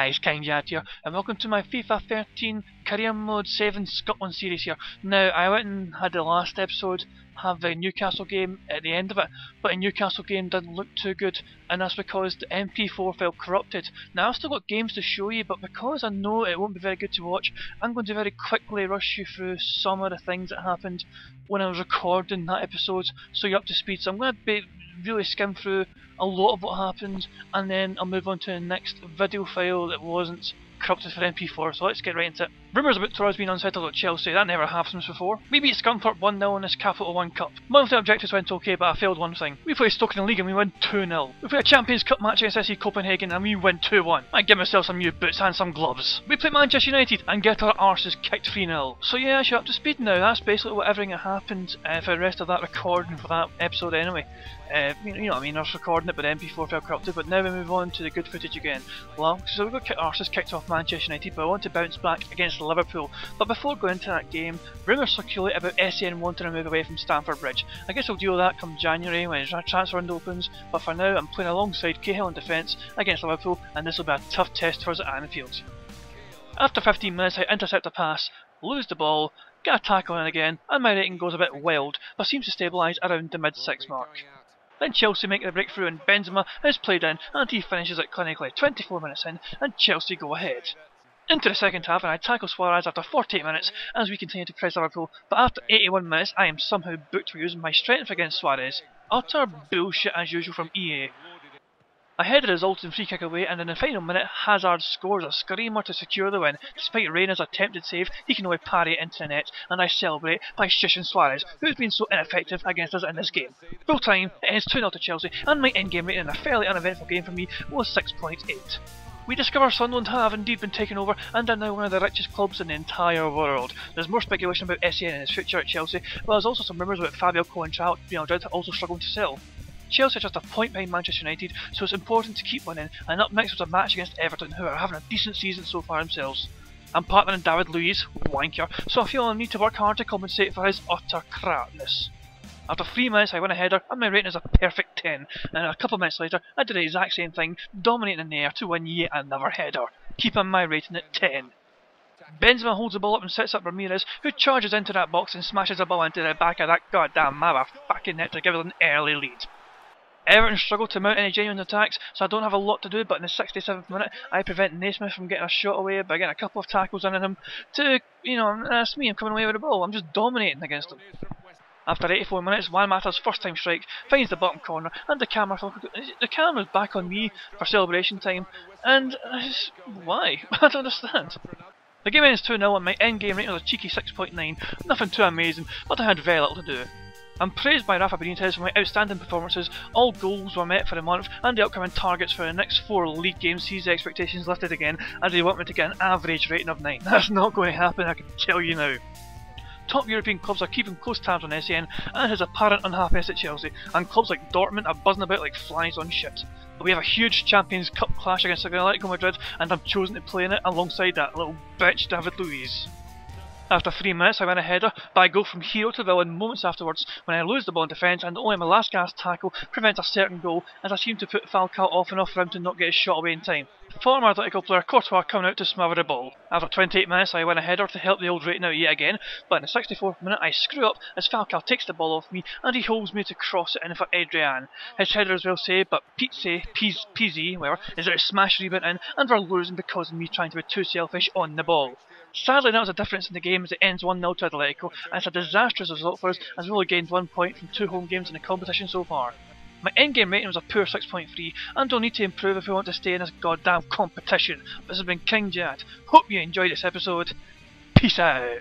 guys, King Jad here, and welcome to my FIFA 13 Career Mode 7 Scotland series here. Now, I went and had the last episode have the Newcastle game at the end of it, but the Newcastle game didn't look too good, and that's because the MP4 felt corrupted. Now, I've still got games to show you, but because I know it won't be very good to watch, I'm going to very quickly rush you through some of the things that happened when I was recording that episode, so you're up to speed. So I'm going to really skim through a lot of what happened, and then I'll move on to the next video file that wasn't corrupted for MP4, so let's get right into it. Rumours about Torres being unsettled at Chelsea, that never happens before. We beat Scunthorpe 1-0 in this Capital One Cup. Monthly objectives went okay, but I failed one thing. We played Stoke in the league and we win 2-0. We played a Champions Cup match against SC Copenhagen and we win 2-1. I give myself some new boots and some gloves. We play Manchester United and get our arses kicked 3-0. So yeah, you're up to speed now. That's basically what everything that happened for the rest of that recording for that episode anyway. You know what I mean, I was recording it but the MP4 felt corrupted, but now we move on to the good footage again. Well, so we got arses kicked off Manchester United, but I want to bounce back against Liverpool. But before going into that game, rumours circulate about SEN wanting to move away from Stamford Bridge. I guess I'll deal with that come January when his transfer window opens, but for now I'm playing alongside Cahill in defence against Liverpool, and this will be a tough test for us at Anfield. After 15 minutes I intercept a pass, lose the ball, get a tackle in again, and my rating goes a bit wild, but seems to stabilise around the mid-6 mark. Then Chelsea make the breakthrough and Benzema is played in and he finishes it clinically 24 minutes in and Chelsea go ahead. Into the second half and I tackle Suarez after 48 minutes as we continue to press Liverpool, but after 81 minutes I am somehow booked for using my strength against Suarez. Utter bullshit as usual from EA. I headed a resulting free kick away and in the final minute Hazard scores a screamer to secure the win. Despite Reina's attempted save, he can only parry it into the net and I celebrate by shushing Suarez, who's been so ineffective against us in this game. Full time, it ends 2-0 to Chelsea and my in-game rating in a fairly uneventful game for me was 6.8. We discover Sunderland have indeed been taken over and are now one of the richest clubs in the entire world. There's more speculation about SEN and his future at Chelsea, but there's also some rumours about Fabio Coentrao being Madrid also struggling to sell. Chelsea are just a point behind Manchester United, so it's important to keep winning, and up next was a match against Everton, who are having a decent season so far themselves. I'm partnering David Luiz, wanker, so I feel I need to work hard to compensate for his utter crapness. After 3 minutes I win a header and my rating is a perfect 10, and a couple of minutes later I did the exact same thing, dominating in the air to win yet another header, keeping my rating at 10. Benzema holds the ball up and sets up Ramirez, who charges into that box and smashes the ball into the back of that goddamn motherfucking net to give us an early lead. Everton struggle to mount any genuine attacks, so I don't have a lot to do, but in the 67th minute I prevent Naismith from getting a shot away by getting a couple of tackles in him to, you know, that's me, I'm coming away with the ball, I'm just dominating against him. After 84 minutes, Juan Mata's first time strike finds the bottom corner and the camera's back on me for celebration time, and why? I don't understand. The game ends 2-0 and my end-game rating was a cheeky 6.9, nothing too amazing, but I had very little to do. I'm praised by Rafa Benitez for my outstanding performances, all goals were met for the month, and the upcoming targets for the next 4 league games sees the expectations lifted again, as they want me to get an average rating of 9. That's not going to happen, I can tell you now. Top European clubs are keeping close tabs on SEN and his apparent unhappiness at Chelsea, and clubs like Dortmund are buzzing about like flies on shit. But we have a huge Champions Cup clash against Atletico Madrid, and I'm chosen to play in it alongside that little bitch David Luiz. After 3 minutes I win a header, but I go from hero to villain moments afterwards when I lose the ball in defence and only my last gasp tackle prevents a certain goal, as I seem to put Falcao off enough for him to not get his shot away in time. Former Atletico player Courtois coming out to smother the ball. After 28 minutes I win a header to help the old rating out yet again, but in the 64th minute I screw up as Falcao takes the ball off me and he holds me to cross it in for Adrian. His header is well saved, but PZ, whatever, is there to smash rebound in, and we're losing because of me trying to be too selfish on the ball. Sadly, that was a difference in the game as it ends 1-0 to Atletico, and it's a disastrous result for us as we only gained 1 point from 2 home games in the competition so far. My endgame rating was a poor 6.3, and don't need to improve if we want to stay in this goddamn competition. This has been King Jad. Hope you enjoyed this episode. Peace out.